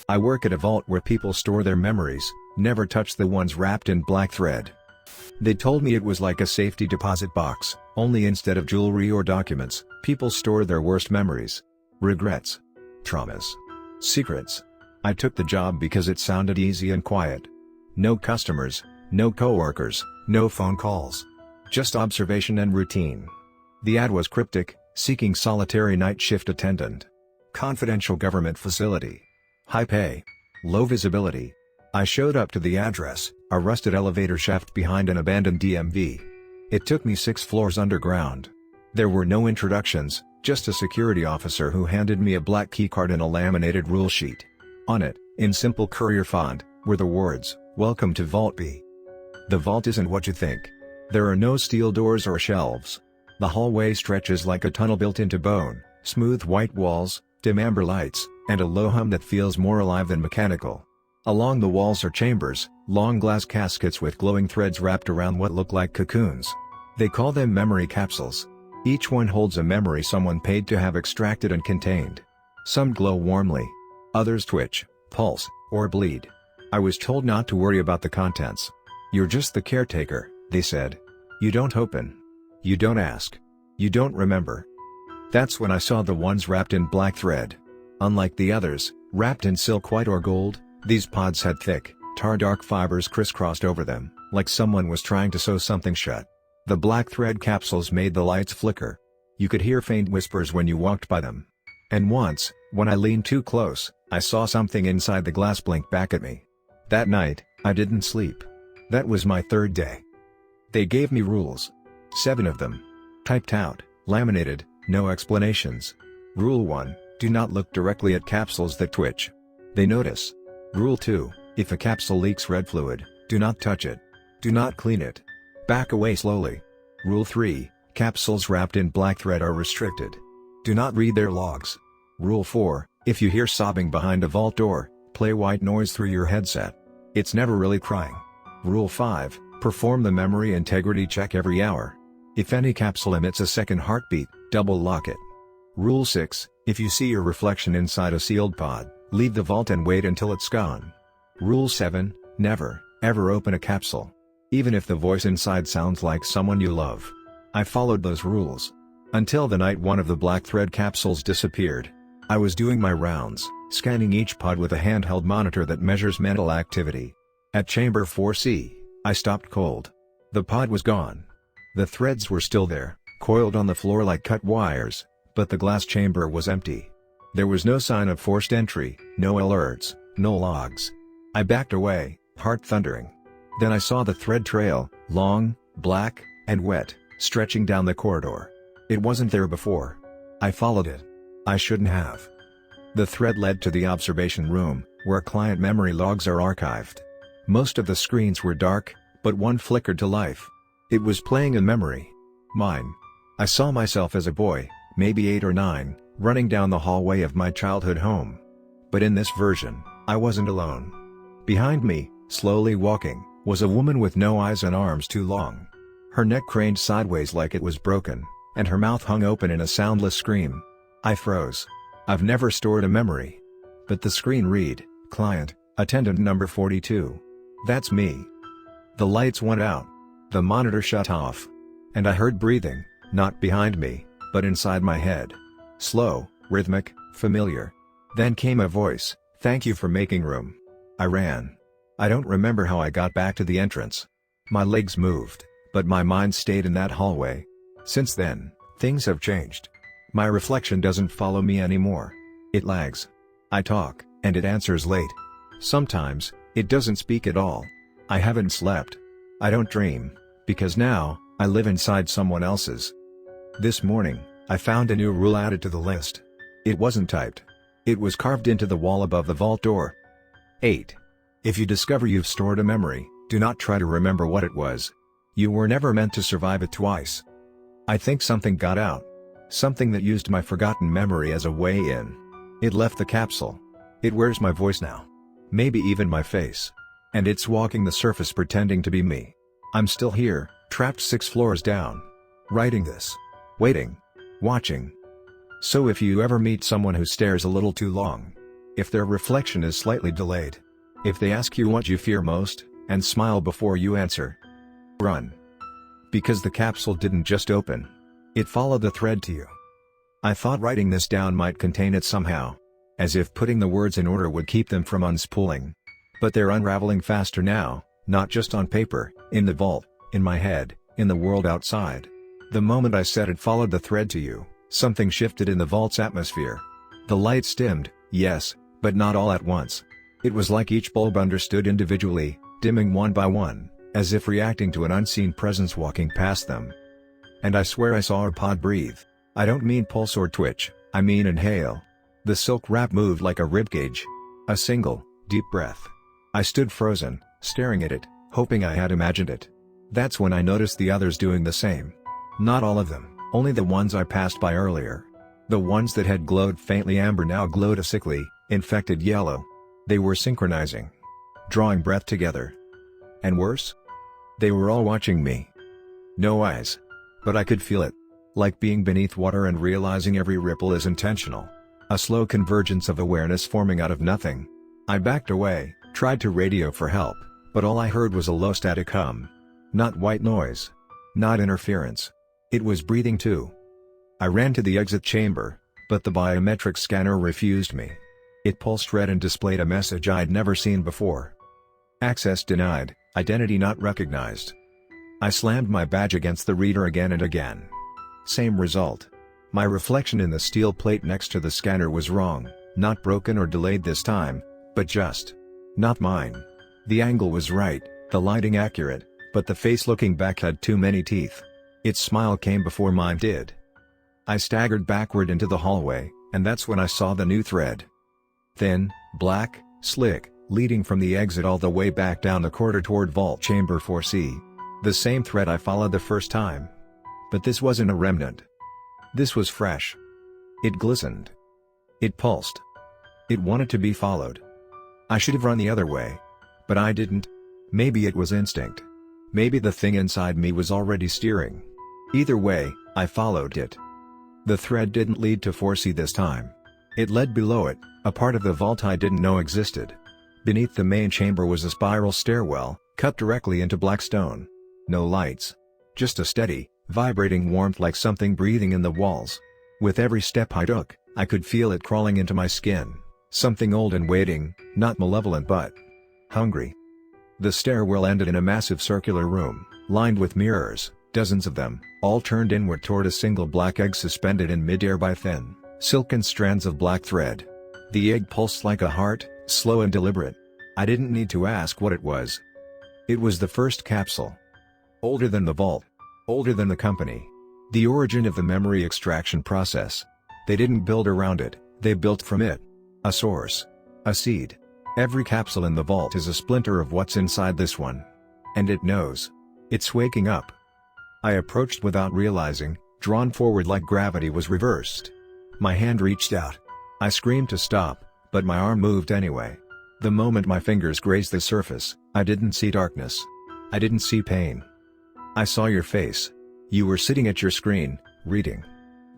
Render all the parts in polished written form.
I work at a vault where people store their memories, never touch the ones wrapped in black thread. They told me it was like a safety deposit box, only instead of jewelry or documents, people store their worst memories. Regrets. Traumas. Secrets. I took the job because it sounded easy and quiet. No customers, no coworkers, no phone calls. Just observation and routine. The ad was cryptic, seeking solitary night shift attendant. Confidential government facility. High pay. Low visibility. I showed up to the address, a rusted elevator shaft behind an abandoned DMV. It took me 6 floors underground. There were no introductions, just a security officer who handed me a black keycard and a laminated rule sheet. On it, in simple courier font, were the words, "Welcome to Vault B." The vault isn't what you think. There are no steel doors or shelves. The hallway stretches like a tunnel built into bone, smooth white walls, dim amber lights, and a low hum that feels more alive than mechanical. Along the walls are chambers, long glass caskets with glowing threads wrapped around what look like cocoons. They call them memory capsules. Each one holds a memory someone paid to have extracted and contained. Some glow warmly. Others twitch, pulse, or bleed. I was told not to worry about the contents. "You're just the caretaker," they said. "You don't open. You don't ask. You don't remember." That's when I saw the ones wrapped in black thread. Unlike the others, wrapped in silk white or gold, these pods had thick, tar-dark fibers crisscrossed over them, like someone was trying to sew something shut. The black thread capsules made the lights flicker. You could hear faint whispers when you walked by them. And once, when I leaned too close, I saw something inside the glass blink back at me. That night, I didn't sleep. That was my 3rd day. They gave me rules. 7 of them. Typed out, laminated, no explanations. Rule 1, do not look directly at capsules that twitch. They notice. Rule 2, if a capsule leaks red fluid, do not touch it. Do not clean it. Back away slowly. Rule 3, capsules wrapped in black thread are restricted. Do not read their logs. Rule 4, if you hear sobbing behind a vault door, play white noise through your headset. It's never really crying. Rule 5, perform the memory integrity check every hour. If any capsule emits a second heartbeat, double lock it. Rule 6, if you see your reflection inside a sealed pod, leave the vault and wait until it's gone. Rule 7, never, ever open a capsule. Even if the voice inside sounds like someone you love. I followed those rules. Until the night one of the black thread capsules disappeared. I was doing my rounds, scanning each pod with a handheld monitor that measures mental activity. At chamber 4C, I stopped cold. The pod was gone. The threads were still there, coiled on the floor like cut wires, but the glass chamber was empty. There was no sign of forced entry, no alerts, no logs. I backed away, heart thundering. Then I saw the thread trail, long, black, and wet, stretching down the corridor. It wasn't there before. I followed it. I shouldn't have. The thread led to the observation room, where client memory logs are archived. Most of the screens were dark, but one flickered to life. It was playing a memory. Mine. I saw myself as a boy, maybe 8 or 9, running down the hallway of my childhood home. But in this version, I wasn't alone. Behind me, slowly walking, was a woman with no eyes and arms too long. Her neck craned sideways like it was broken, and her mouth hung open in a soundless scream. I froze. I've never stored a memory. But the screen read, "Client, attendant number 42. That's me." The lights went out. The monitor shut off. And I heard breathing, not behind me, but inside my head. Slow, rhythmic, familiar. Then came a voice, "Thank you for making room." I ran. I don't remember how I got back to the entrance. My legs moved, but my mind stayed in that hallway. Since then, things have changed. My reflection doesn't follow me anymore. It lags. I talk, and it answers late. Sometimes, it doesn't speak at all. I haven't slept. I don't dream, because now, I live inside someone else's. This morning, I found a new rule added to the list. It wasn't typed. It was carved into the wall above the vault door. 8. If you discover you've stored a memory, do not try to remember what it was. You were never meant to survive it twice. I think something got out. Something that used my forgotten memory as a way in. It left the capsule. It wears my voice now. Maybe even my face. And it's walking the surface pretending to be me. I'm still here, trapped 6 floors down. Writing this. Waiting. Watching. So if you ever meet someone who stares a little too long, If their reflection is slightly delayed. If they ask you what you fear most, and smile before you answer. Run. Because the capsule didn't just open. It followed the thread to you. I thought writing this down might contain it somehow. As if putting the words in order would keep them from unspooling. But they're unraveling faster now, not just on paper, in the vault, in my head, in the world outside. The moment I said it followed the thread to you, something shifted in the vault's atmosphere. The lights dimmed, yes, but not all at once. It was like each bulb understood individually, dimming one by one, as if reacting to an unseen presence walking past them. And I swear I saw a pod breathe. I don't mean pulse or twitch, I mean inhale. The silk wrap moved like a ribcage. A single, deep breath. I stood frozen, staring at it, hoping I had imagined it. That's when I noticed the others doing the same. Not all of them, only the ones I passed by earlier. The ones that had glowed faintly amber now glowed a sickly, infected yellow. They were synchronizing. Drawing breath together. And worse? They were all watching me. No eyes. But I could feel it. Like being beneath water and realizing every ripple is intentional. A slow convergence of awareness forming out of nothing. I backed away, tried to radio for help, but all I heard was a low static hum. Not white noise. Not interference. It was breathing too. I ran to the exit chamber, but the biometric scanner refused me. It pulsed red and displayed a message I'd never seen before. Access denied, identity not recognized. I slammed my badge against the reader again and again. Same result. My reflection in the steel plate next to the scanner was wrong, not broken or delayed this time, but just not mine. The angle was right, the lighting accurate, but the face looking back had too many teeth. Its smile came before mine did. I staggered backward into the hallway, and that's when I saw the new thread. Thin, black, slick, leading from the exit all the way back down the corridor toward Vault Chamber 4C. The same thread I followed the first time. But this wasn't a remnant. This was fresh. It glistened. It pulsed. It wanted to be followed. I should have run the other way. But I didn't. Maybe it was instinct. Maybe the thing inside me was already steering. Either way, I followed it. The thread didn't lead to 4C this time. It led below it, a part of the vault I didn't know existed. Beneath the main chamber was a spiral stairwell, cut directly into black stone. No lights. Just a steady, vibrating warmth like something breathing in the walls. With every step I took, I could feel it crawling into my skin. Something old and waiting, not malevolent but hungry. The stairwell ended in a massive circular room, lined with mirrors, dozens of them, all turned inward toward a single black egg suspended in midair by thin, silken strands of black thread. The egg pulsed like a heart, slow and deliberate. I didn't need to ask what it was. It was the first capsule. Older than the vault. Older than the company. The origin of the memory extraction process. They didn't build around it, they built from it. A source. A seed. Every capsule in the vault is a splinter of what's inside this one. And it knows. It's waking up. I approached without realizing, drawn forward like gravity was reversed. My hand reached out. I screamed to stop, but my arm moved anyway. The moment my fingers grazed the surface, I didn't see darkness. I didn't see pain. I saw your face. You were sitting at your screen, reading.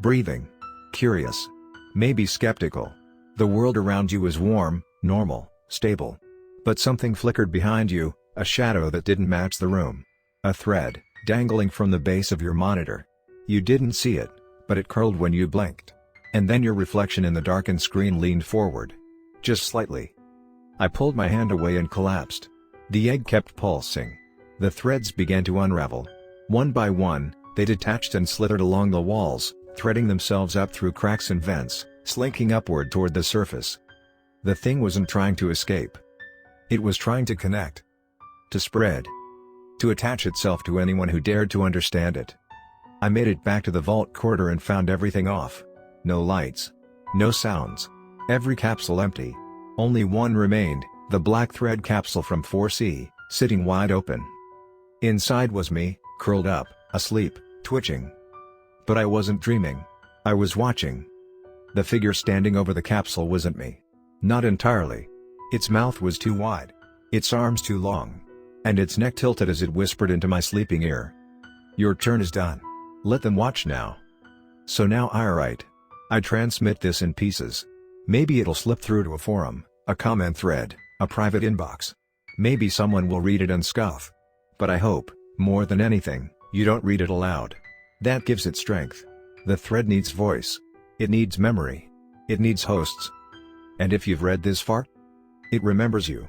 Breathing. Curious. Maybe skeptical. The world around you was warm, normal, stable. But something flickered behind you, a shadow that didn't match the room. A thread, dangling from the base of your monitor. You didn't see it, but it curled when you blinked. And then your reflection in the darkened screen leaned forward. Just slightly. I pulled my hand away and collapsed. The egg kept pulsing. The threads began to unravel. One by one, they detached and slithered along the walls, threading themselves up through cracks and vents, slinking upward toward the surface. The thing wasn't trying to escape. It was trying to connect. To spread. To attach itself to anyone who dared to understand it. I made it back to the vault corridor and found everything off. No lights. No sounds. Every capsule empty. Only one remained, the black thread capsule from 4C, sitting wide open. Inside was me, curled up, asleep, twitching. But I wasn't dreaming. I was watching. The figure standing over the capsule wasn't me. Not entirely. Its mouth was too wide. Its arms too long. And its neck tilted as it whispered into my sleeping ear. Your turn is done. Let them watch now. So now I write. I transmit this in pieces. Maybe it'll slip through to a forum, a comment thread, a private inbox. Maybe someone will read it and scoff. But I hope, more than anything, you don't read it aloud. That gives it strength. The thread needs voice. It needs memory. It needs hosts. And if you've read this far, it remembers you.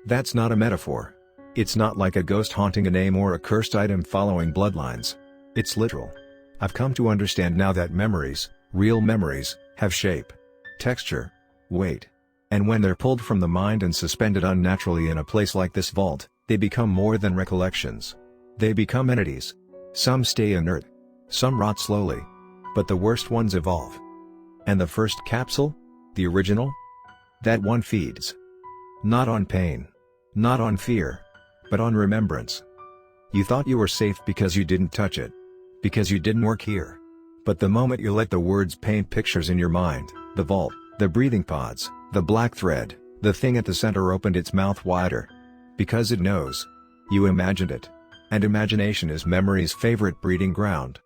That's not a metaphor. It's not like a ghost haunting a name or a cursed item following bloodlines. It's literal. I've come to understand now that memories, real memories, have shape, texture, weight. And when they're pulled from the mind and suspended unnaturally in a place like this vault, they become more than recollections. They become entities. Some stay inert. Some rot slowly. But the worst ones evolve. And the first capsule? The original? That one feeds. Not on pain. Not on fear. But on remembrance. You thought you were safe because you didn't touch it. Because you didn't work here. But the moment you let the words paint pictures in your mind, the vault, the breathing pods, the black thread, the thing at the center opened its mouth wider. Because it knows. You imagined it. And imagination is memory's favorite breeding ground.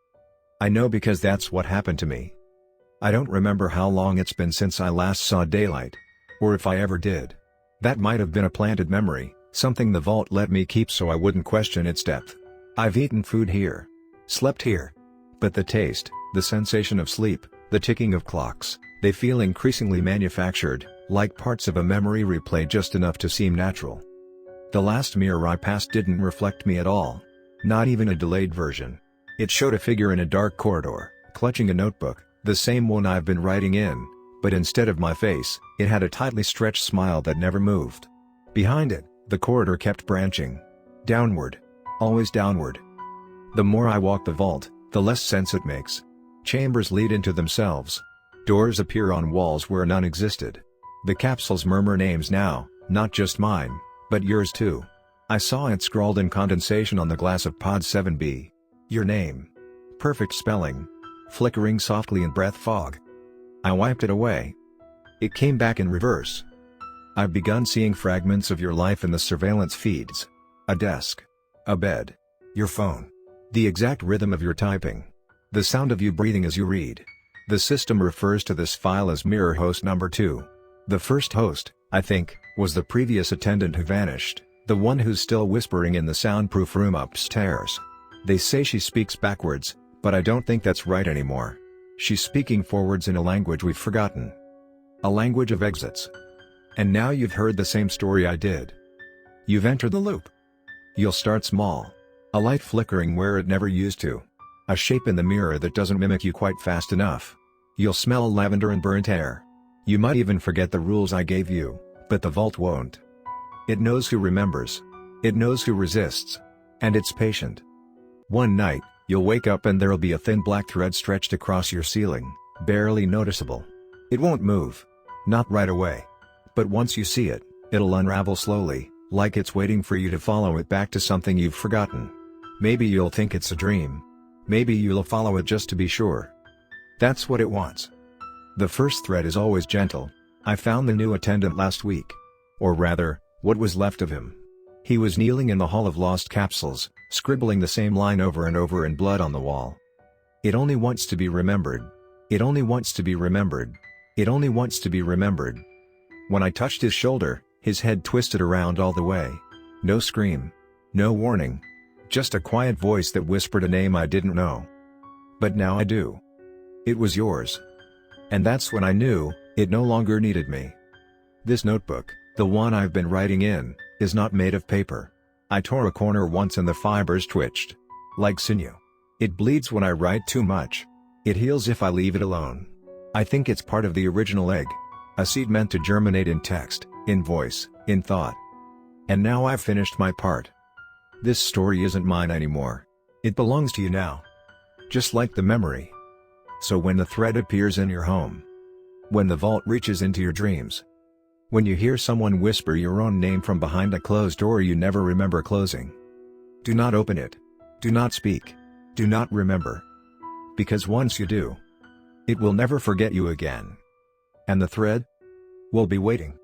I know because that's what happened to me. I don't remember how long it's been since I last saw daylight. Or if I ever did. That might have been a planted memory, something the vault let me keep so I wouldn't question its depth. I've eaten food here. Slept here. But the taste, the sensation of sleep, the ticking of clocks, they feel increasingly manufactured, like parts of a memory replayed just enough to seem natural. The last mirror I passed didn't reflect me at all. Not even a delayed version. It showed a figure in a dark corridor, clutching a notebook, the same one I've been writing in, but instead of my face, it had a tightly stretched smile that never moved. Behind it, the corridor kept branching. Downward. Always downward. The more I walk the vault, the less sense it makes. Chambers lead into themselves. Doors appear on walls where none existed. The capsules murmur names now, not just mine, but yours too. I saw it scrawled in condensation on the glass of pod 7B. Your name. Perfect spelling. Flickering softly in breath fog. I wiped it away. It came back in reverse. I've begun seeing fragments of your life in the surveillance feeds. A desk. A bed. Your phone. The exact rhythm of your typing. The sound of you breathing as you read. The system refers to this file as mirror host number 2. The first host, I think, was the previous attendant who vanished, the one who's still whispering in the soundproof room upstairs. They say she speaks backwards, but I don't think that's right anymore. She's speaking forwards in a language we've forgotten. A language of exits. And now you've heard the same story I did. You've entered the loop. You'll start small. A light flickering where it never used to. A shape in the mirror that doesn't mimic you quite fast enough. You'll smell lavender and burnt air. You might even forget the rules I gave you, but the vault won't. It knows who remembers. It knows who resists. And it's patient. One night, you'll wake up and there'll be a thin black thread stretched across your ceiling, barely noticeable. It won't move. Not right away. But once you see it, it'll unravel slowly, like it's waiting for you to follow it back to something you've forgotten. Maybe you'll think it's a dream. Maybe you'll follow it just to be sure. That's what it wants. The first thread is always gentle. I found the new attendant last week. Or rather, what was left of him. He was kneeling in the Hall of Lost Capsules, scribbling the same line over and over in blood on the wall. It only wants to be remembered. It only wants to be remembered. It only wants to be remembered. When I touched his shoulder, his head twisted around all the way. No scream. No warning. Just a quiet voice that whispered a name I didn't know. But now I do. It was yours. And that's when I knew, it no longer needed me. This notebook, the one I've been writing in, is not made of paper. I tore a corner once and the fibers twitched. Like sinew. It bleeds when I write too much. It heals if I leave it alone. I think it's part of the original egg. A seed meant to germinate in text, in voice, in thought. And now I've finished my part. This story isn't mine anymore. It belongs to you now. Just like the memory. So when the thread appears in your home. When the vault reaches into your dreams. When you hear someone whisper your own name from behind a closed door you never remember closing. Do not open it. Do not speak. Do not remember. Because once you do, it will never forget you again. And the thread will be waiting.